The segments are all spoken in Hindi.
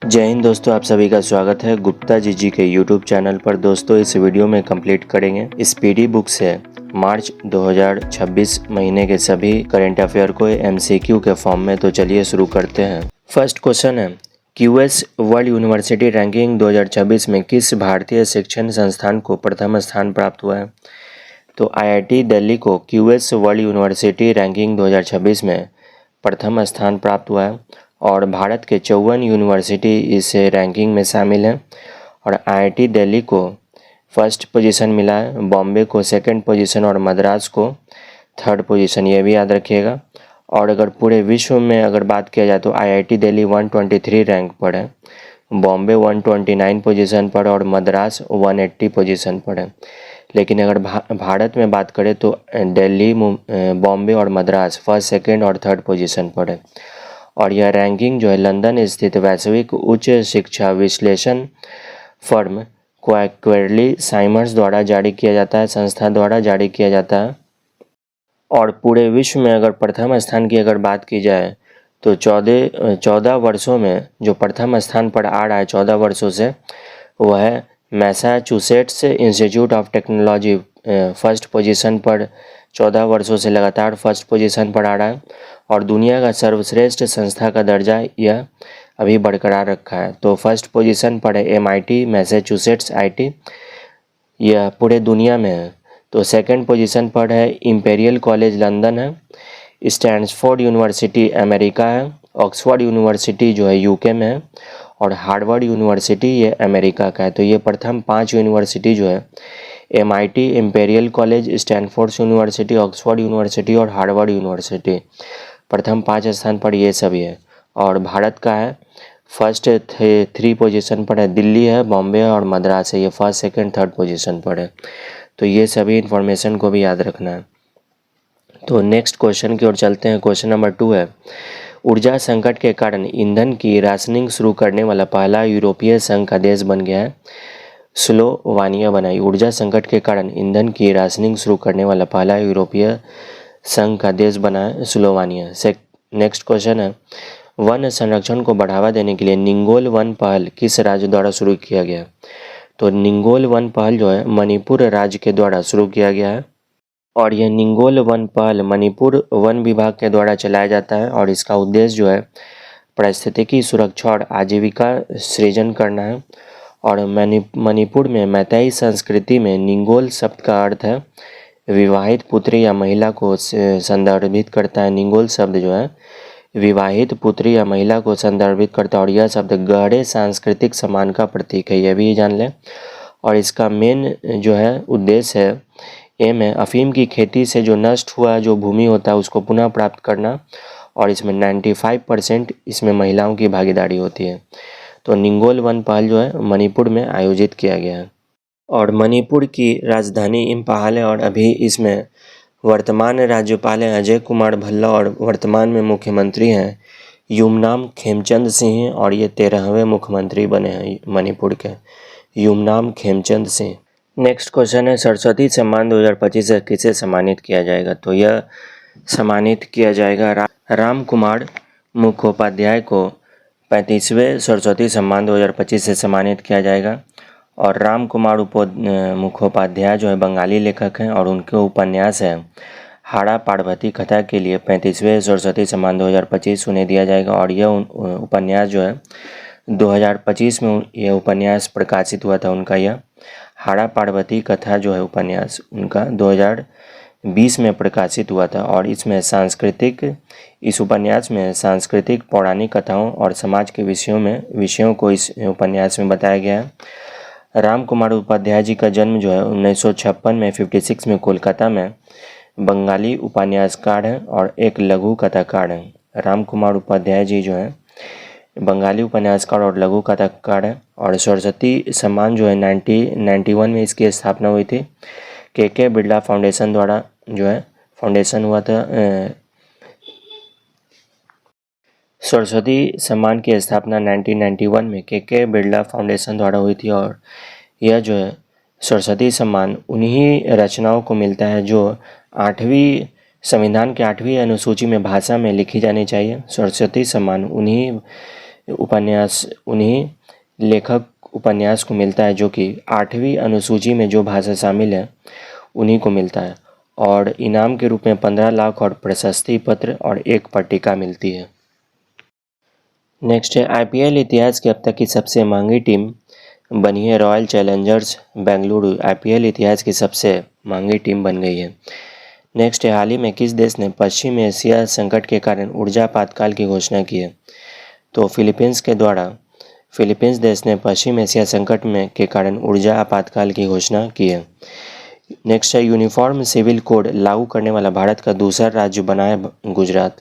जय हिंद दोस्तों, आप सभी का स्वागत है गुप्ता जी के यूट्यूब चैनल पर। दोस्तों इस वीडियो में कंप्लीट करेंगे स्पीडी बुक से मार्च 2026 महीने के सभी करेंट अफेयर को एमसीक्यू के फॉर्म में। तो चलिए शुरू करते हैं। फर्स्ट क्वेश्चन है, क्यूएस वर्ल्ड यूनिवर्सिटी रैंकिंग 2026 में किस भारतीय शिक्षण संस्थान को प्रथम स्थान प्राप्त हुआ है? तो आईआईटी दिल्ली को क्यूएस वर्ल्ड यूनिवर्सिटी रैंकिंग 2026 में प्रथम स्थान प्राप्त हुआ है और भारत के 54 यूनिवर्सिटी इस रैंकिंग में शामिल हैं। और आईआईटी दिल्ली को फर्स्ट पोजीशन मिला है, बॉम्बे को सेकंड पोजीशन और मद्रास को थर्ड पोजीशन, ये भी याद रखिएगा। और अगर पूरे विश्व में अगर बात किया जाए तो आईआईटी दिल्ली 123 रैंक पर है, बॉम्बे 129 पोजीशन पर और मद्रास 180 पोजीशन पर है। लेकिन अगर भारत में बात करें तो दिल्ली, बॉम्बे और मद्रास फर्स्ट, सेकंड और थर्ड पोजीशन पर है। और यह रैंकिंग जो है लंदन स्थित वैश्विक उच्च शिक्षा विश्लेषण फर्म क्वार्टरली साइमर्स द्वारा जारी किया जाता है, संस्था द्वारा जारी किया जाता है। और पूरे विश्व में अगर प्रथम स्थान की अगर बात की जाए तो 14 वर्षों में जो प्रथम स्थान पर आ रहा है 14 वर्षों से, वह है Massachusetts institute of technology. First position पर 14 वर्षों से लगातार फर्स्ट पोजीशन पर आ रहा है और दुनिया का सर्वश्रेष्ठ संस्था का दर्जा यह अभी बरकरार रखा है। तो फर्स्ट पोजीशन पर है एमआईटी मैसाचुसेट्स आईटी, यह पूरे दुनिया में है। तो सेकंड पोजीशन पर है इंपीरियल कॉलेज लंदन है, स्टैनफोर्ड यूनिवर्सिटी अमेरिका है, ऑक्सफोर्ड यूनिवर्सिटी जो है यूके में है और हार्वर्ड यूनिवर्सिटी ये अमेरिका का है। तो ये प्रथम 5 यूनिवर्सिटी जो है MIT, imperial college, Stanford university, Oxford university और हार्वर्ड यूनिवर्सिटी, प्रथम 5 स्थान पर ये सभी है। और भारत का है फर्स्ट 3 पोजीशन पर है दिल्ली है, बॉम्बे और मद्रास है, ये फर्स्ट, सेकंड, थर्ड पोजीशन पर है। तो ये सभी इन्फॉर्मेशन को भी याद रखना है। तो नेक्स्ट क्वेश्चन की ओर चलते हैं। क्वेश्चन नंबर 2 है, ऊर्जा संकट के कारण ईंधन की राशनिंग शुरू करने वाला पहला यूरोपीय संघ का देश बन गया है। स्लोवानिया बनाई। ऊर्जा संकट के कारण ईंधन की राशनिंग शुरू करने वाला पहला यूरोपीय संघ का देश बना है स्लोवानिया। नेक्स्ट क्वेश्चन है, वन संरक्षण को बढ़ावा देने के लिए निंगोल वन पहल किस राज्य द्वारा शुरू किया गया? तो निंगोल वन पहल जो है मणिपुर राज्य के द्वारा शुरू किया गया है और यह निंगोल वन पहल मणिपुर वन विभाग के द्वारा चलाया जाता है और इसका उद्देश्य जो है पारिस्थितिकी सुरक्षा और आजीविका सृजन करना है। और मणिपुर में मैतेई संस्कृति में निंगोल शब्द का अर्थ है विवाहित पुत्री या महिला को संदर्भित करता है। निंगोल शब्द जो है विवाहित पुत्री या महिला को संदर्भित करता है और यह शब्द गहरे सांस्कृतिक सम्मान का प्रतीक है, यह भी जान लें। और इसका मेन जो है उद्देश्य है एम है अफीम की खेती से जो नष्ट हुआ जो भूमि होता है उसको पुनः प्राप्त करना और इसमें 95% इसमें महिलाओं की भागीदारी होती है। तो निंगोल वन पहल जो है मणिपुर में आयोजित किया गया है और मणिपुर की राजधानी इम्फाल है और अभी इसमें वर्तमान राज्यपाल हैं अजय कुमार भल्ला और वर्तमान में मुख्यमंत्री हैं युमनाम खेमचंद सिंह और ये 13वें मुख्यमंत्री बने हैं मणिपुर के, युमनाम खेमचंद सिंह। नेक्स्ट क्वेश्चन है, सरस्वती सम्मान 2025 से किसे सम्मानित किया जाएगा? तो यह सम्मानित किया जाएगा राम कुमार मुखोपाध्याय को 35वें सरस्वती सम्मान 2025 से सम्मानित किया जाएगा। और राम कुमार मुखोपाध्याय जो है बंगाली लेखक हैं और उनके उपन्यास है हाड़ा पार्वती कथा के लिए 35वें सरस्वती सम्मान 2025 उन्हें दिया जाएगा। और यह उपन्यास जो है 2025 में यह उपन्यास प्रकाशित हुआ था उनका, यह हाड़ा पार्वती कथा जो है उपन्यास उनका 2020 में प्रकाशित हुआ था। और इसमें इस उपन्यास में सांस्कृतिक पौराणिक कथाओं और समाज के विषयों को इस उपन्यास में बताया गया है। राम कुमार उपाध्याय जी का जन्म जो है 1956 में 56 में कोलकाता में बंगाली उपन्यासकार हैं और एक लघु कथाकार हैं। राम कुमार उपाध्याय जी जो है बंगाली उपन्यासकार और लघु कथाकार हैं। और सरस्वती सम्मान जो है 1991 में इसकी स्थापना हुई थी। के बिरला फाउंडेशन द्वारा जो है फाउंडेशन हुआ था। सरस्वती सम्मान की स्थापना 1991 में के बिरला फाउंडेशन द्वारा हुई थी और यह जो है सरस्वती सम्मान उन्हीं रचनाओं को मिलता है जो संविधान के 8वीं अनुसूची में भाषा में लिखी जानी चाहिए। सरस्वती सम्मान उन्हीं उपन्यास उन्हीं लेखक उपन्यास को मिलता है जो कि 8वीं अनुसूची में जो भाषा शामिल है उन्हीं को मिलता है, और इनाम के रूप में 15 लाख और प्रशस्ति पत्र और एक पट्टिका मिलती है। नेक्स्ट है आईपीएल इतिहास की अब तक की सबसे महंगी टीम बनी है रॉयल चैलेंजर्स बेंगलुरु। आईपीएल इतिहास की सबसे महंगी टीम बन गई है। नेक्स्ट है हाल ही में किस देश ने पश्चिम एशिया संकट के कारण ऊर्जा आपातकाल की घोषणा की है? तो फिलीपींस देश ने पश्चिम एशिया संकट में के कारण ऊर्जा आपातकाल की घोषणा की है। नेक्स्ट है यूनिफॉर्म सिविल कोड लागू करने वाला भारत का दूसरा राज्य बना है गुजरात।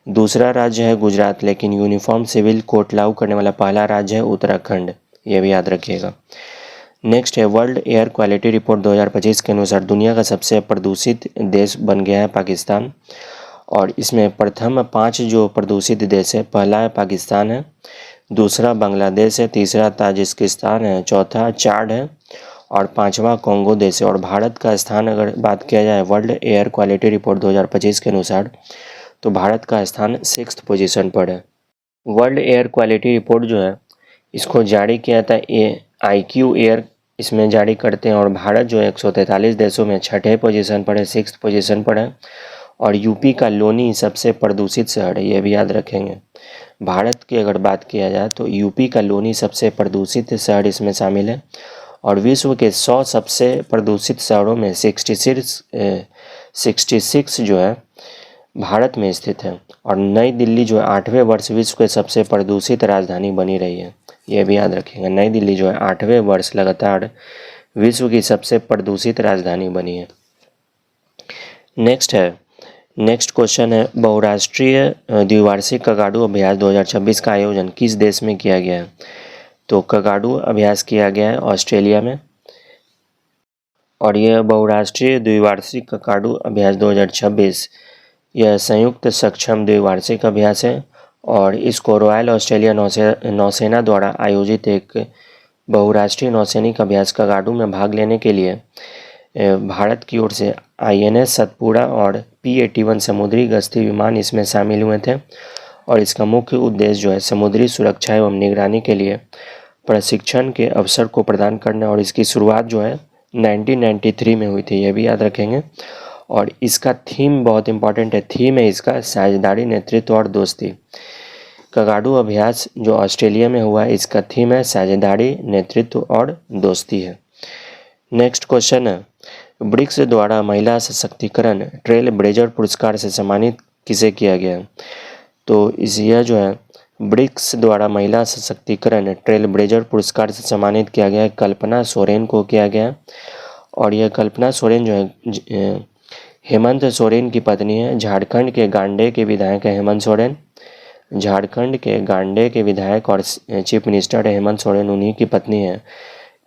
दूसरा राज्य है गुजरात, लेकिन यूनिफॉर्म सिविल कोड लागू करने वाला पहला राज्य है उत्तराखंड, ये भी याद रखिएगा। नेक्स्ट है वर्ल्ड एयर क्वालिटी रिपोर्ट 2025 के अनुसार दुनिया का सबसे प्रदूषित देश बन गया है पाकिस्तान, और इसमें प्रथम 5 जो प्रदूषित देश है, पहला है पाकिस्तान है, दूसरा बांग्लादेश है, तीसरा ताजिकिस्तान है, चौथा चाड है और पांचवा कोंगो देश है। और भारत का स्थान अगर बात किया जाए वर्ल्ड एयर क्वालिटी रिपोर्ट 2025 के अनुसार, तो भारत का स्थान 6th पोजीशन पर है। वर्ल्ड एयर क्वालिटी रिपोर्ट जो है इसको जारी किया था IQ एयर, इसमें जारी करते हैं, और भारत जो है 143 देशों में 6ठे पोजीशन पर है, 6th पोजीशन पर है। और यूपी का लोनी सबसे प्रदूषित शहर है, ये भी याद रखेंगे। भारत की अगर बात किया जाए तो यूपी का लोनी सबसे प्रदूषित शहर इसमें शामिल है, और विश्व के 100 सबसे प्रदूषित शहरों में 66 जो है भारत में स्थित है। और नई दिल्ली जो है 8वें वर्ष विश्व के सबसे प्रदूषित राजधानी बनी रही है, ये भी याद रखेंगे। नई दिल्ली जो है 8वें वर्ष लगातार विश्व की सबसे प्रदूषित राजधानी बनी है। नेक्स्ट क्वेश्चन है बहुराष्ट्रीय द्विवार्षिक कगाडू अभ्यास 2026 का आयोजन किस देश में किया गया है? तो कगाडू अभ्यास किया गया है ऑस्ट्रेलिया में, और यह बहुराष्ट्रीय द्विवार्षिक कगाडू अभ्यास 2026 यह संयुक्त सक्षम द्विवार्षिक अभ्यास है, और इसको रॉयल ऑस्ट्रेलिया नौसेना द्वारा आयोजित एक बहुराष्ट्रीय नौसैनिक अभ्यास कगाडू में भाग लेने के लिए भारत की ओर से INS सतपुड़ा और P-81 समुद्री गश्ती विमान इसमें शामिल हुए थे, और इसका मुख्य उद्देश्य जो है समुद्री सुरक्षा एवं निगरानी के लिए प्रशिक्षण के अवसर को प्रदान करना, और इसकी शुरुआत जो है 1993 में हुई थी, यह भी याद रखेंगे। और इसका थीम बहुत इंपॉर्टेंट है, थीम है इसका साझेदारी, नेतृत्व और दोस्ती। कगाडू अभ्यास जो ऑस्ट्रेलिया में हुआ है इसका थीम है साझेदारी, नेतृत्व और दोस्ती है। नेक्स्ट क्वेश्चन है ब्रिक्स द्वारा महिला सशक्तिकरण ट्रेल ब्लेजर पुरस्कार से सम्मानित किसे किया गया? तो यह जो है ब्रिक्स द्वारा महिला सशक्तिकरण ट्रेल ब्लेजर पुरस्कार से सम्मानित किया गया है कल्पना सोरेन को किया गया, और यह कल्पना सोरेन जो है हेमंत सोरेन की पत्नी है। झारखंड के गांडे के विधायक है हेमंत सोरेन, झारखंड के गांडे के विधायक और चीफ मिनिस्टर है हेमंत सोरेन, उन्हीं की पत्नी है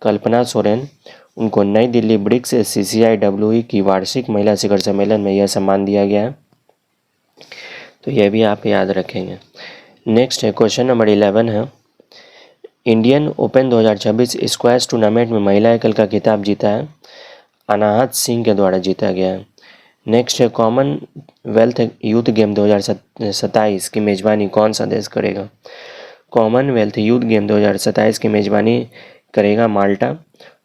कल्पना सोरेन। उनको नई दिल्ली ब्रिक्स CCIWE की वार्षिक महिला शिखर सम्मेलन में यह सम्मान दिया गया है, तो यह भी आप याद रखेंगे। नेक्स्ट है क्वेश्चन नंबर 11 है इंडियन ओपन 2026 स्क्वैश टूर्नामेंट में महिला एकल का खिताब जीता है अनाहत सिंह के द्वारा जीता गया है। नेक्स्ट है कॉमनवेल्थ यूथ गेम 2027 की मेजबानी कौन सा देश करेगा? कॉमनवेल्थ यूथ गेम 2027 की मेजबानी करेगा माल्टा,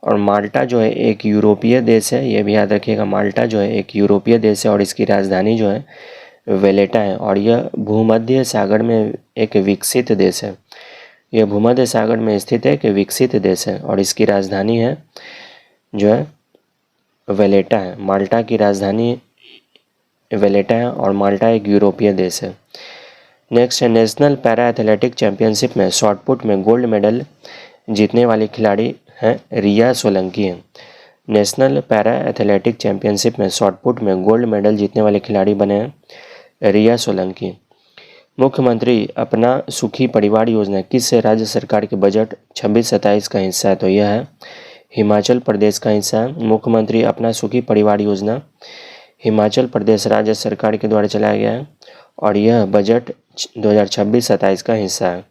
और माल्टा जो है एक यूरोपीय देश है, ये भी याद रखिएगा। माल्टा जो है एक यूरोपीय देश है और इसकी राजधानी जो है वेलेटा है, और यह भूमध्य सागर में एक विकसित देश है। यह भूमध्य सागर में स्थित एक विकसित देश है और इसकी राजधानी है जो है वेलेटा है। माल्टा की राजधानी वेलेटा है और माल्टा एक यूरोपीय देश है। नेक्स्ट है नेशनल पैरा एथलेटिक चैंपियनशिप में शॉटपुट में गोल्ड मेडल जीतने वाली खिलाड़ी हैं रिया सोलंकी हैं। नेशनल पैरा एथलेटिक चैंपियनशिप में शॉटपुट में गोल्ड मेडल जीतने वाले खिलाड़ी बने हैं रिया सोलंकी। मुख्यमंत्री अपना सुखी परिवार योजना किस राज्य सरकार के बजट 26-27 का हिस्सा है? तो यह है हिमाचल प्रदेश का हिस्सा है। मुख्यमंत्री अपना सुखी परिवार योजना हिमाचल प्रदेश राज्य सरकार के द्वारा चलाया गया है और यह बजट 2026-27 का हिस्सा है।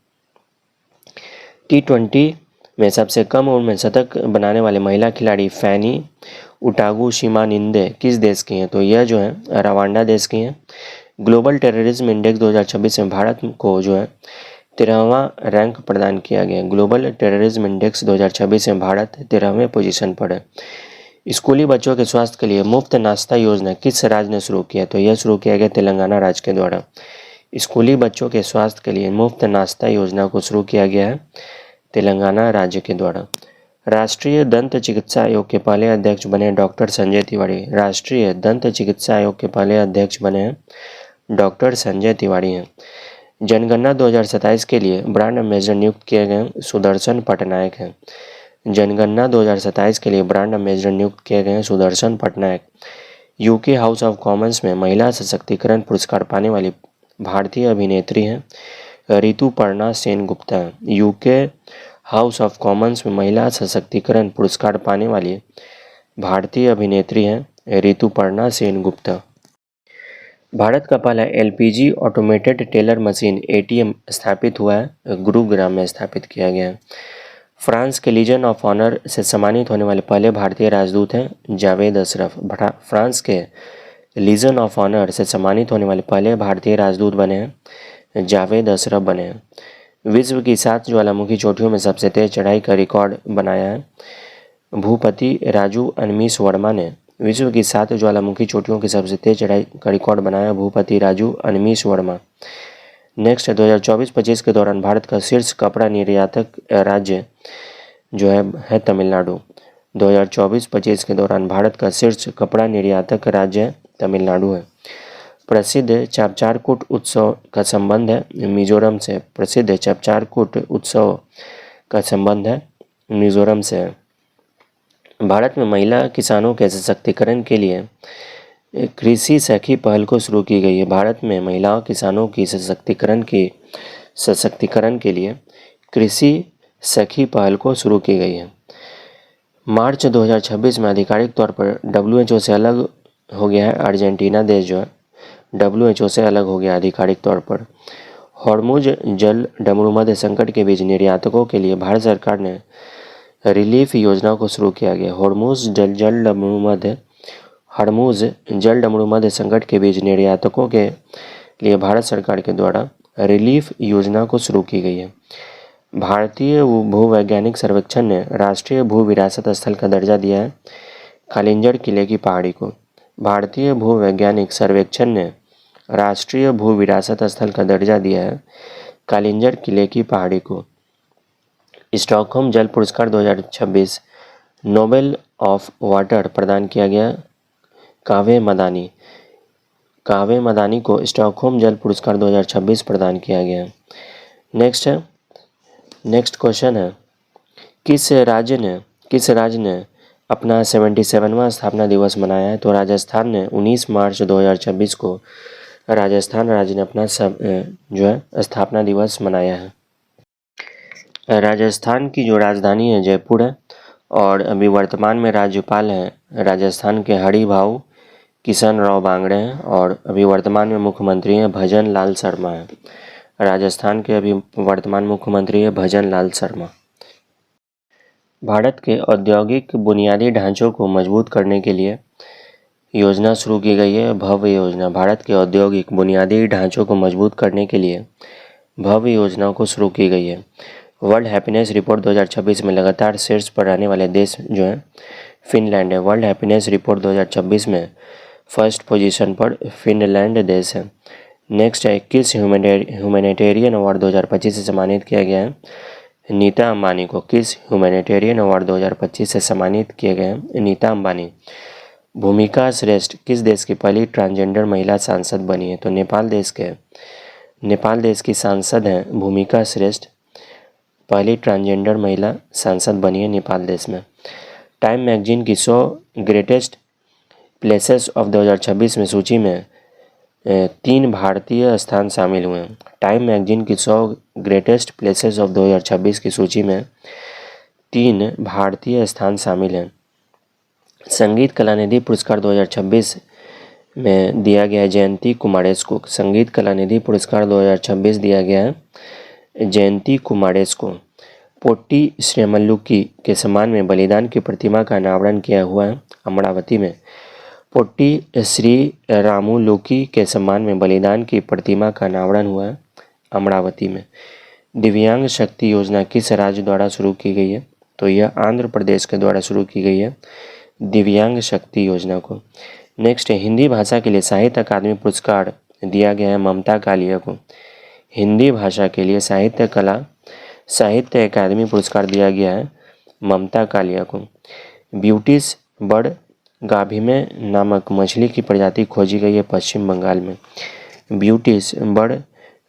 T20 में सबसे कम उम्र में शतक बनाने वाले महिला खिलाड़ी फैनी उटागुशिमानिंदे किस देश की हैं? तो यह जो है रवांडा देश की हैं। ग्लोबल टेररिज्म इंडेक्स 2026 में भारत को जो है 13वां रैंक प्रदान किया गया। ग्लोबल टेररिज्म इंडेक्स 2026 में भारत 13वें पोजीशन पर है। स्कूली बच्चों के स्वास्थ्य के लिए मुफ्त नाश्ता योजना किस राज्य ने शुरू किया? तो यह शुरू किया गया तेलंगाना राज्य के द्वारा। स्कूली बच्चों के स्वास्थ्य के लिए मुफ्त नाश्ता योजना को शुरू किया गया है तेलंगाना राज्य के द्वारा। राष्ट्रीय दंत चिकित्सा आयोग के पहले अध्यक्ष बने डॉक्टर संजय तिवारी। राष्ट्रीय दंत चिकित्सा आयोग के पहले अध्यक्ष बने हैं डॉक्टर संजय तिवारी हैं। जनगणना 2027 के लिए ब्रांड एम्बेसडर नियुक्त किए गए सुदर्शन पटनायक हैं। जनगणना 2027 के लिए ब्रांड एम्बेसडर नियुक्त किए गए Sudarshan Patnaik. UK house of Commons में महिला सशक्तिकरण पुरस्कार पाने वाली भारतीय अभिनेत्री हैं Rituparna Sengupta. UK house of Commons में महिला सशक्तिकरण पुरस्कार पाने वाली भारतीय अभिनेत्री हैं ऋतुपर्णा सेनगुप्ता। भारत का पहला LPG automated teller machine ATM स्थापित हुआ है, गुरुग्राम में स्थापित किया गया है। फ्रांस के लीजन ऑफ ऑनर से सम्मानित होने वाले पहले भारतीय राजदूत हैं जावेद अशरफ। फ्रांस के लीजन ऑफ ऑनर से सम्मानित होने वाले पहले भारतीय राजदूत बने हैं जावेद अशरफ बने हैं। विश्व की 7 ज्वालामुखी चोटियों में सबसे तेज चढ़ाई का रिकॉर्ड बनाया है भूपति राजू अनमीश वर्मा ने। विश्व की 7 ज्वालामुखी चोटियों की सबसे तेज चढ़ाई का रिकॉर्ड बनाया भूपति राजू अनमीश वर्मा। नेक्स्ट है 2024-25 के दौरान भारत का शीर्ष कपड़ा निर्यातक राज्य जो है तमिलनाडु। 2024-25 के दौरान भारत का शीर्ष कपड़ा निर्यातक राज्य तमिलनाडु है। प्रसिद्ध चापचारकूट उत्सव का संबंध है मिजोरम से। प्रसिद्ध चापचारकूट उत्सव का संबंध है मिजोरम से। भारत में महिला किसानों के सशक्तिकरण के लिए कृषि सखी पहल को शुरू की गई है। भारत में महिलाओं किसानों की सशक्तिकरण के लिए कृषि सखी पहल को शुरू की गई है। मार्च 2026 में आधिकारिक तौर पर WHO से अलग हो गया है अर्जेंटीना देश जो है WHO से अलग हो गया आधिकारिक तौर पर। हॉर्मुज जल डमरूमध्य संकट के बीच निर्यातकों के लिए भारत सरकार ने रिलीफ योजना को शुरू किया गया। हॉर्मुज जल डमरूमध्य संकट के बीच निर्यातकों के लिए भारत सरकार के द्वारा रिलीफ योजना को शुरू की गई है। भारतीय भूवैज्ञानिक सर्वेक्षण ने राष्ट्रीय भू विरासत स्थल का दर्जा दिया है कालिंजर किले की पहाड़ी को। भारतीय भूवैज्ञानिक सर्वेक्षण ने राष्ट्रीय भू विरासत स्थल का दर्जा दिया है कालिंजर किले की पहाड़ी को। स्टॉकहोम जल पुरस्कार 2026 नोबेल ऑफ वाटर प्रदान किया गया काव्य मदानी को स्टॉकहोम जल पुरस्कार 2026 प्रदान किया गया। नेक्स्ट क्वेश्चन है किस राज्य ने अपना 77वां स्थापना दिवस मनाया है? तो राजस्थान ने 19 मार्च 2026 को राजस्थान राज्य ने अपना स्थापना दिवस मनाया है। राजस्थान की जो राजधानी है जयपुर है और अभी वर्तमान में राज्यपाल हैं राजस्थान के हरिभाऊ किशन राव बांगड़े हैं और अभी वर्तमान में मुख्यमंत्री हैं भजन लाल शर्मा हैं। राजस्थान के अभी वर्तमान मुख्यमंत्री है भजन लाल शर्मा। भारत के औद्योगिक बुनियादी ढांचों को मजबूत करने के लिए योजना शुरू की गई है भव्य योजना। भारत के औद्योगिक बुनियादी ढांचों को मजबूत करने के लिए भव्य योजना को शुरू की गई है। वर्ल्ड हैप्पीनेस रिपोर्ट 2026 में लगातार शीर्ष पर रहने वाले देश जो है फिनलैंड है। वर्ल्ड हैप्पीनेस रिपोर्ट 2026 में फर्स्ट पोजीशन पर फिनलैंड देश है। नेक्स्ट है किस ह्यूमैनिटेरियन अवार्ड 2025 से सम्मानित किया गया है नीता अंबानी को। किस ह्यूमैनिटेरियन अवार्ड 2025 से सम्मानित किए गए हैं नीता अंबानी। भूमिका श्रेष्ठ किस देश की पहली ट्रांसजेंडर महिला सांसद बनी है? तो नेपाल देश की सांसद हैं भूमिका श्रेष्ठ, पहली ट्रांसजेंडर महिला सांसद बनी है नेपाल देश में। टाइम मैगजीन की 100 ग्रेटेस्ट प्लेसेस ऑफ 2026 में सूची में 3 भारतीय स्थान शामिल हुए हैं। टाइम मैगजीन की 100 ग्रेटेस्ट प्लेसेस ऑफ 2026 की सूची में 3 भारतीय स्थान शामिल हैं। संगीत कला निधि पुरस्कार 2026 में दिया गया है जयंती कुमारेश को। संगीत कला निधि पुरस्कार 2026 दिया गया है जयंती कुमारेश को। पोट्टी श्रीरामुलुकी के सम्मान में बलिदान की प्रतिमा का अनावरण किया हुआ है अमरावती में। पोट्टी श्रीरामुलुकी के सम्मान में बलिदान की प्रतिमा का अनावरण हुआ है अमरावती में। दिव्यांग शक्ति योजना किस राज्य द्वारा शुरू की गई है? तो यह आंध्र प्रदेश के द्वारा शुरू की गई है दिव्यांग शक्ति योजना को। नेक्स्ट है, हिंदी भाषा के लिए साहित्य अकादमी पुरस्कार दिया गया है ममता कालिया को। हिंदी भाषा के लिए साहित्य अकादमी पुरस्कार दिया गया है ममता कालिया को। ब्यूटिस बर्ड गाभिमे नामक मछली की प्रजाति खोजी गई है पश्चिम बंगाल में। ब्यूटिस बर्ड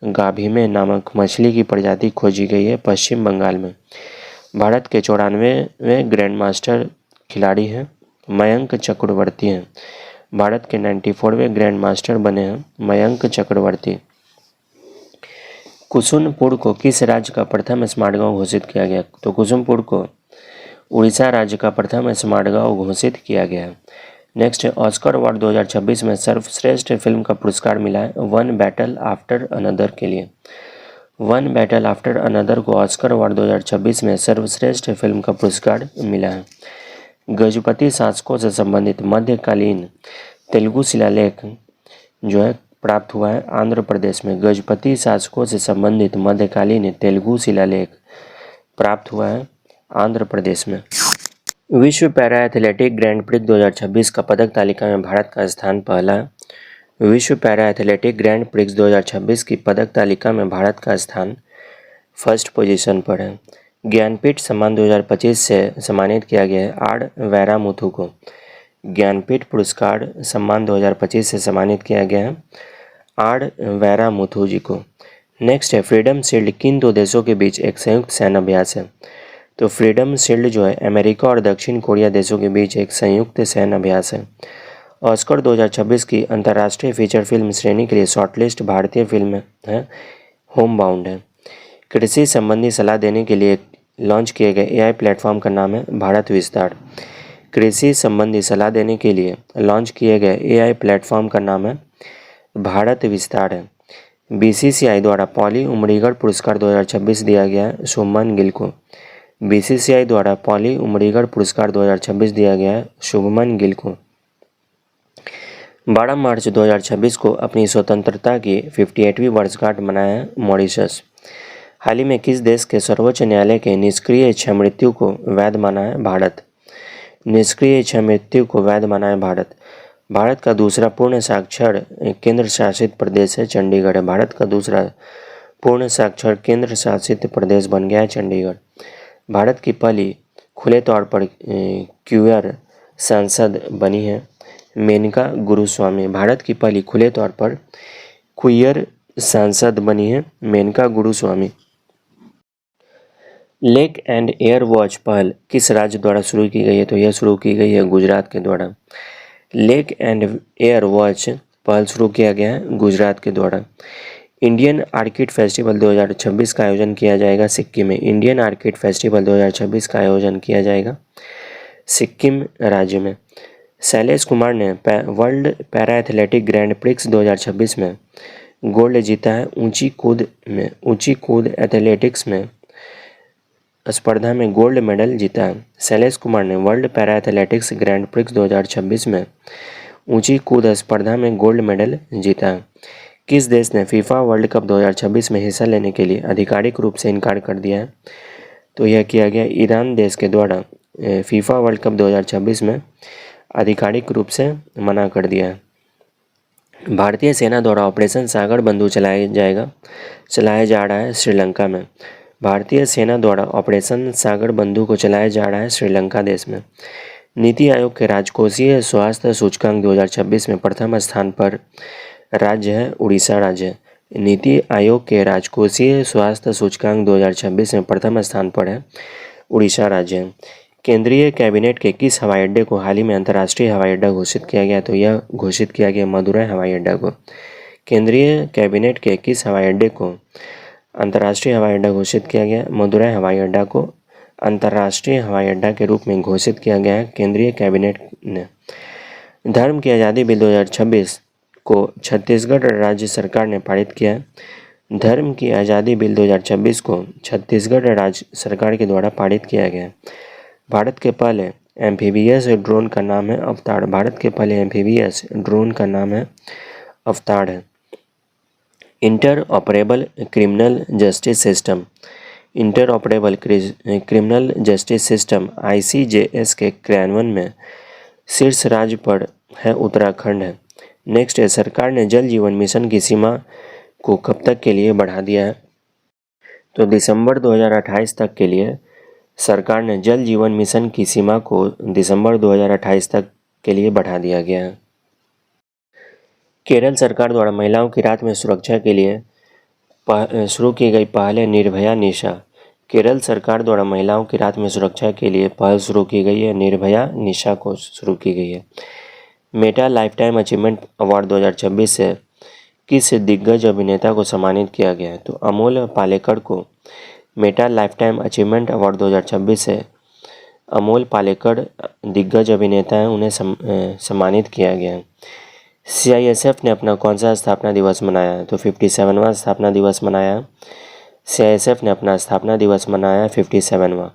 गाभिमे नामक मछली की प्रजाति खोजी गई है पश्चिम बंगाल में। भारत के 94वें ग्रैंड मास्टर खिलाड़ी हैं मयंक चक्रवर्ती हैं। भारत के 94वें ग्रैंड मास्टर बने हैं मयंक चक्रवर्ती। कुसुमपुर को किस राज्य का प्रथम स्मार्ट गांव घोषित किया गया? तो कुसुमपुर को उड़ीसा राज्य का प्रथम स्मार्ट गांव घोषित किया गया है। नेक्स्ट है, ऑस्कर अवार्ड 2026 में सर्वश्रेष्ठ फिल्म का पुरस्कार मिला है वन बैटल आफ्टर अनदर के लिए। वन बैटल आफ्टर अनदर को ऑस्कर अवार्ड 2026 में सर्वश्रेष्ठ फिल्म का पुरस्कार मिला है। गजपति शासकों से संबंधित मध्यकालीन तेलुगु शिलालेख जो है प्राप्त हुआ है आंध्र प्रदेश में। गजपति शासकों से संबंधित मध्यकालीन तेलुगु शिलालेख प्राप्त हुआ है आंध्र प्रदेश में। विश्व पैरा एथलेटिक ग्रैंड प्रिक्स 2026 का पदक तालिका में भारत का स्थान पहला है। विश्व पैरा एथलेटिक ग्रैंड प्रिक्स 2026 की पदक तालिका में भारत का स्थान फर्स्ट पोजीशन पर है। ज्ञानपीठ सम्मान 2025 से सम्मानित किया गया है आर वैरामुथु को। ज्ञानपीठ पुरस्कार सम्मान 2025 से सम्मानित किया गया है आर वैरामुथु जी को। नेक्स्ट है, फ्रीडम शील्ड किन दो देशों के बीच एक संयुक्त सैन्य अभ्यास है? तो फ्रीडम शील्ड जो है अमेरिका और दक्षिण कोरिया देशों के बीच एक संयुक्त सैन्य अभ्यास है। ऑस्कर 2026 की अंतर्राष्ट्रीय फीचर फिल्म श्रेणी के लिए शॉर्टलिस्ट भारतीय फिल्म है होम बाउंड है। कृषि संबंधी सलाह देने के लिए लॉन्च किए गए एआई प्लेटफॉर्म का नाम है भारत विस्तार। कृषि संबंधी सलाह देने के लिए लॉन्च किए गए एआई प्लेटफॉर्म का नाम है भारत विस्तार है। बीसीसीआई द्वारा पॉली उमरीगढ़ पुरस्कार 2026 दिया गया है शुभमन गिल को। बीसीसीआई द्वारा पॉली उमरीगढ़ पुरस्कार 2026 दिया गया है शुभमन गिल को। 12 मार्च 2026 को अपनी स्वतंत्रता की 58वीं वर्षगांठ मनाया मॉरिशस। हाल ही में किस देश के सर्वोच्च न्यायालय के निष्क्रिय इच्छा मृत्यु को वैध माना है? भारत। निष्क्रिय इच्छा मृत्यु को वैध माना है भारत। भारत का दूसरा पूर्ण साक्षर केंद्र शासित प्रदेश है चंडीगढ़ है। भारत का दूसरा पूर्ण साक्षर केंद्र शासित प्रदेश बन गया है चंडीगढ़। भारत की पहली खुले तौर पर क्यूअर सांसद बनी है मेनका गुरुस्वामी। भारत की पहली खुले तौर पर क्यूअर सांसद बनी है Menaka Guruswamy. Lake and air watch पहल किस राज्य द्वारा शुरू की गई है? तो यह शुरू की गई है गुजरात के द्वारा। लेक एंड एयर वॉच पहल शुरू किया गया है गुजरात के द्वारा। इंडियन आर्किड फेस्टिवल 2026 का आयोजन किया जाएगा सिक्किम में। इंडियन आर्किड फेस्टिवल 2026 का आयोजन किया जाएगा सिक्किम राज्य में। शैलेश कुमार ने world para athletic grand prix 2026 में गोल्ड जीता है ऊंची कूद एथलेटिक्स में स्पर्धा में गोल्ड मेडल जीता है। शैलेश कुमार ने world para athletics grand prix 2026 में ऊंची कूद स्पर्धा में गोल्ड मेडल जीता है। किस देश ने फीफा वर्ल्ड कप 2026 में हिस्सा लेने के लिए आधिकारिक रूप से इनकार कर दिया है? तो यह किया गया ईरान देश के द्वारा फीफा वर्ल्ड कप 2026 में आधिकारिक रूप से मना कर दिया है। भारतीय सेना द्वारा ऑपरेशन सागर बंधु चलाया जा रहा है श्रीलंका में। भारतीय सेना द्वारा ऑपरेशन सागर बंधु को चलाया जा रहा है श्रीलंका देश में। नीति आयोग के राजकोषीय स्वास्थ्य सूचकांक 2026 में प्रथम स्थान पर राज्य है उड़ीसा राज्य। नीति आयोग के राजकोषीय स्वास्थ्य सूचकांक 2026 में प्रथम स्थान पर है उड़ीसा राज्य। केंद्रीय कैबिनेट के किस हवाई अड्डे को हाल ही में अंतर्राष्ट्रीय हवाई अड्डा घोषित किया गया? तो यह घोषित किया गया मदुरै हवाई अड्डा को। केंद्रीय कैबिनेट के किस हवाई अड्डे को अंतर्राष्ट्रीय हवाई अड्डा घोषित किया गया? मदुरै हवाई अड्डा को अंतर्राष्ट्रीय हवाई अड्डा के रूप में घोषित किया गया है केंद्रीय कैबिनेट ने। धर्म की आज़ादी बिल 2026 को छत्तीसगढ़ राज्य सरकार ने पारित किया है। धर्म की आज़ादी बिल 2026 को छत्तीसगढ़ राज्य सरकार के द्वारा पारित किया गया। भारत के पहले एम्फीबियस ड्रोन का नाम है अवतार। भारत के पहले एम्फीबियस ड्रोन का नाम है अवतार है। Inter operable criminal justice system. Inter operable criminal justice system ICJS के क्रियान्वयन में शीर्ष राज्य पर है उत्तराखंड है। नेक्स्ट है, सरकार ने जल जीवन मिशन की सीमा को कब तक के लिए बढ़ा दिया है? तो दिसंबर 2028 तक के लिए सरकार ने जल जीवन मिशन की सीमा को दिसंबर 2028 तक के लिए बढ़ा दिया गया है। केरल सरकार द्वारा महिलाओं की रात में सुरक्षा के लिए शुरू की गई पहल है निर्भया निशा। केरल सरकार द्वारा महिलाओं की रात में सुरक्षा के लिए पहल शुरू की गई है, निर्भया निशा को शुरू की गई है। मेटा लाइफटाइम अचीवमेंट अवार्ड 2026 से किस दिग्गज अभिनेता को सम्मानित किया गया है? तो अमोल पालेकर को मेटा लाइफटाइम अचीवमेंट अवार्ड 2026 से अमोल पालेकर दिग्गज अभिनेता हैं, उन्हें सम्मानित किया गया है। CISF ने अपना कौन सा स्थापना दिवस मनाया है? तो 57वां स्थापना दिवस मनाया। CISF ने अपना स्थापना दिवस मनाया 57वां।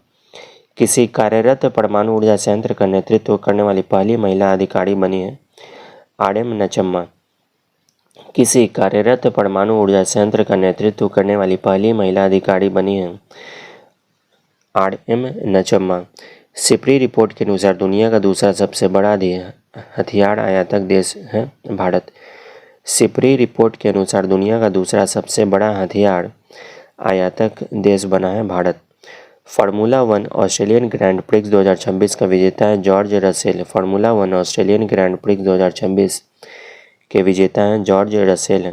किसी कार्यरत परमाणु ऊर्जा संयंत्र का नेतृत्व करने वाली पहली महिला अधिकारी बनी है RM नचम्मा। किसी कार्यरत परमाणु ऊर्जा संयंत्र का नेतृत्व करने वाली पहली महिला अधिकारी बनी है RM नचम्मा। सिपरी रिपोर्ट के अनुसार दुनिया का दूसरा सबसे बड़ा हथियार आयातक देश है भारत। सिपरी रिपोर्ट के अनुसार दुनिया का दूसरा सबसे बड़ा हथियार आयातक देश बना है Bharat. Formula 1 Australian grand prix 2026 का विजेता है George Russell. Formula 1 Australian grand prix 2026 के विजेता हैं George Russell.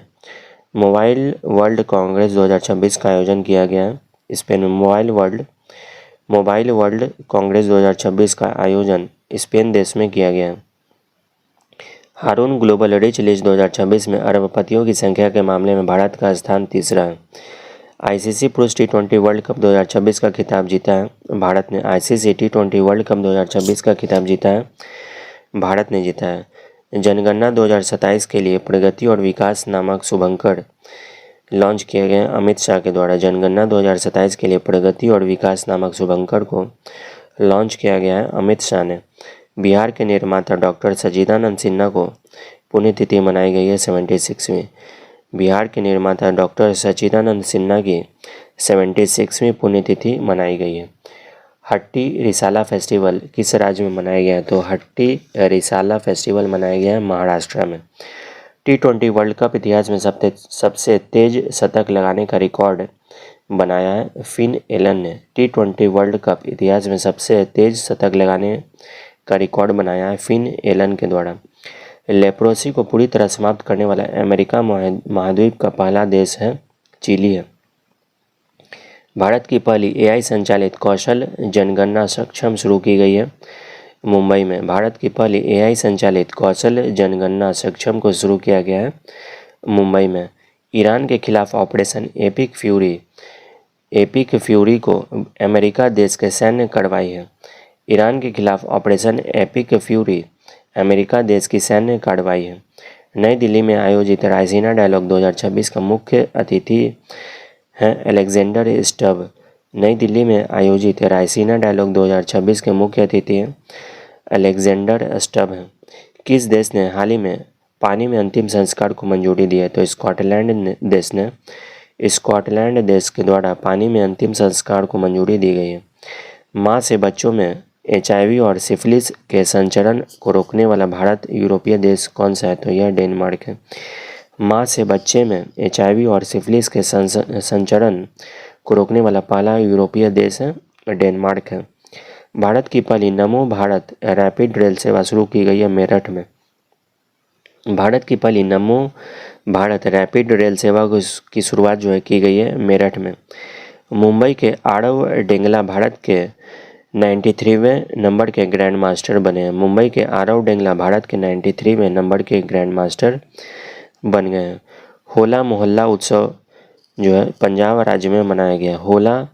Mobile world Congress 2026 का आयोजन किया गया है स्पेन में। मोबाइल वर्ल्ड कांग्रेस 2026 का आयोजन स्पेन देश में किया गया। हारून ग्लोबल रिच लिस्ट 2026 में अरबपतियों की संख्या के मामले में भारत का स्थान तीसरा है। ICC पुरुष T20 वर्ल्ड कप 2026 का खिताब जीता है भारत ने। ICC T20 वर्ल्ड कप 2026 का खिताब जीता है भारत ने जीता है। जनगणना 2027 के लिए प्रगति और विकास नामक शुभंकर लॉन्च किए गए अमित शाह के द्वारा। जनगणना 2027 के लिए प्रगति और विकास नामक शुभंकर को लॉन्च किया गया है अमित शाह ने। बिहार के निर्माता डॉक्टर सच्चिदानंद सिन्हा को पुण्यतिथि मनाई गई है 76वीं। बिहार के निर्माता डॉक्टर सच्चिदानंद सिन्हा की 76वीं पुण्यतिथि मनाई गई है। हट्टी रिसाला फेस्टिवल किस राज्य में मनाया गया है? तो हट्टी रिसाला फेस्टिवल मनाया गया है महाराष्ट्र में। T20 वर्ल्ड कप इतिहास में सबसे तेज शतक लगाने का रिकॉर्ड बनाया है फिन एलन ने। T20 वर्ल्ड कप इतिहास में सबसे तेज शतक लगाने का रिकॉर्ड बनाया है फिन एलन के द्वारा। लेप्रोसी को पूरी तरह समाप्त करने वाला अमेरिका महाद्वीप का पहला देश है चिली है। भारत की पहली AI संचालित कौशल जनगणना सक्षम शुरू की गई है मुंबई में। भारत की पहली AI संचालित कौशल जनगणना सक्षम को शुरू किया गया है मुंबई में। ईरान के खिलाफ ऑपरेशन एपिक फ्यूरी को अमेरिका देश के सैन्य कार्रवाई है। ईरान के खिलाफ ऑपरेशन एपिक फ्यूरी अमेरिका देश की सैन्य कार्रवाई है। नई दिल्ली में आयोजित रायसीना डायलॉग 2026 का मुख्य अतिथि है अलेक्जेंडर स्टब। नई दिल्ली में आयोजित रायसीना डायलॉग 2026 के मुख्य अतिथि हैं अलेक्जेंडर स्टब हैं। किस देश ने हाल ही में पानी में अंतिम संस्कार को मंजूरी दी है? तो स्कॉटलैंड देश ने। स्कॉटलैंड देश के द्वारा पानी में अंतिम संस्कार को मंजूरी दी गई है। माँ से बच्चों में HIV और सिफिलिस के संचरण को रोकने वाला भारत यूरोपीय देश कौन सा है? तो यह डेनमार्क है। माँ से बच्चे में HIV और सिफिलिस के संचरण को रोकने वाला पहला यूरोपीय देश है डेनमार्क है। भारत की पहली नमो भारत रैपिड रेल सेवा शुरू की गई है मेरठ में। भारत की पहली नमो भारत रैपिड रेल सेवा की शुरुआत जो है की गई है मेरठ में। मुंबई के आरव डेंगला भारत के 93वें नंबर के ग्रैंड मास्टर बने हैं। मुंबई के आरव डेंगला भारत के 93वें नंबर के ग्रैंड मास्टर बन गए हैं। होला मोहल्ला उत्सव जो है पंजाब राज्य में मनाया गया। होला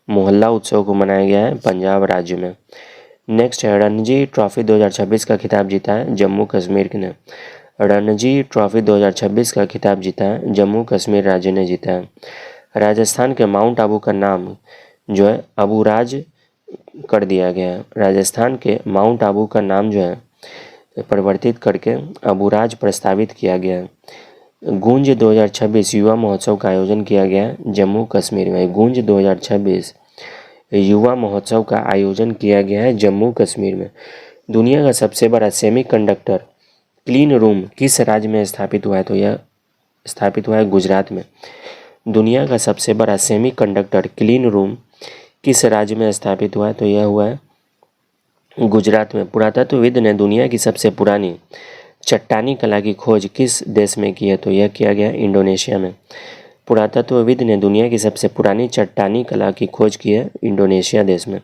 मोहल्ला उत्सव को मनाया गया है पंजाब राज्य में। नेक्स्ट है रणजी ट्रॉफी 2026 का खिताब जीता है जम्मू कश्मीर ने। रणजी ट्रॉफी 2026 का खिताब जीता है जम्मू कश्मीर राज्य ने जीता है। राजस्थान के माउंट आबू का नाम जो है अबूराज कर दिया गया है। राजस्थान के माउंट आबू का नाम जो है परिवर्तित करके अबूराज प्रस्तावित किया गया है। गूंज 2026 युवा महोत्सव का आयोजन किया गया जम्मू कश्मीर में। गूंज 2026 युवा महोत्सव का आयोजन किया गया है जम्मू कश्मीर में। दुनिया का सबसे बड़ा सेमीकंडक्टर क्लीन रूम किस राज्य में स्थापित हुआ है? तो यह स्थापित हुआ है गुजरात में। दुनिया का सबसे बड़ा सेमीकंडक्टर क्लीन रूम किस राज्य में स्थापित हुआ है? तो यह हुआ है गुजरात में। पुरातत्वविद ने दुनिया की सबसे पुरानी चट्टानी कला की खोज किस देश में की है? तो यह किया गया इंडोनेशिया में। पुरातत्वविद ने दुनिया की सबसे पुरानी चट्टानी कला की खोज की है इंडोनेशिया देश में।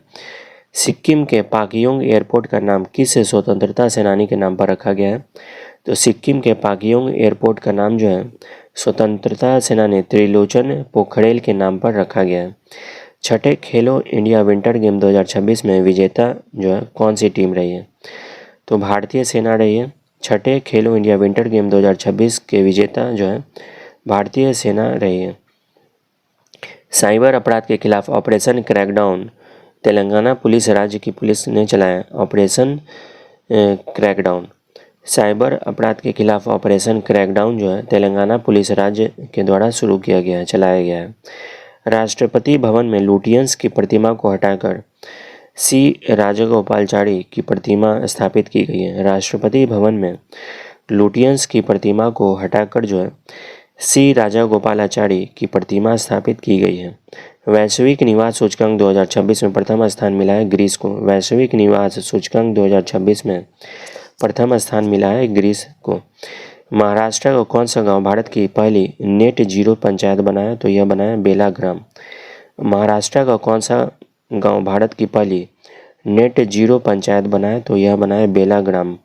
सिक्किम के पाकयोंग एयरपोर्ट का नाम किस स्वतंत्रता सेनानी के नाम पर रखा गया है? तो सिक्किम के पाकयोंग एयरपोर्ट का नाम जो है स्वतंत्रता सेनानी त्रिलोचन पोखरेल के नाम पर रखा गया है। छठे खेलो इंडिया विंटर गेम 2026 में विजेता जो है कौन सी टीम रही है? तो भारतीय सेना रही है। छठे खेलो इंडिया विंटर गेम 2026 के विजेता जो है भारतीय सेना रही है। साइबर अपराध के खिलाफ ऑपरेशन क्रैकडाउन तेलंगाना पुलिस राज्य की पुलिस ने चलाया। ऑपरेशन क्रैकडाउन साइबर अपराध के खिलाफ ऑपरेशन क्रैकडाउन जो है तेलंगाना पुलिस राज्य के द्वारा शुरू किया गया है, चलाया गया है। राष्ट्रपति भवन में लुटियंस की प्रतिमा को हटाकर सी राजगोपालाचारी की प्रतिमा स्थापित की गई है। राष्ट्रपति भवन में लुटियंस की प्रतिमा को हटाकर जो है सी राजागोपालाचारी की प्रतिमा स्थापित की गई है। वैश्विक निवास सूचकांक 2026 में प्रथम स्थान मिला है ग्रीस को। वैश्विक निवास सूचकांक 2026 में प्रथम स्थान मिला है ग्रीस को। महाराष्ट्र का कौन सा गांव भारत की पहली नेट जीरो पंचायत बनाया? तो यह बनाया बेलाग्राम। महाराष्ट्र का कौन सा गांव भारत की पहली नेट जीरो पंचायत बनाया? तो यह बनाया बेलाग्राम।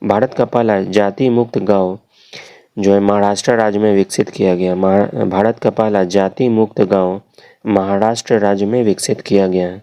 भारत का पहला जाति मुक्त गांव जो है महाराष्ट्र राज्य में विकसित किया गया। भारत का पहला जाति मुक्त गांव महाराष्ट्र राज्य में विकसित किया गया है।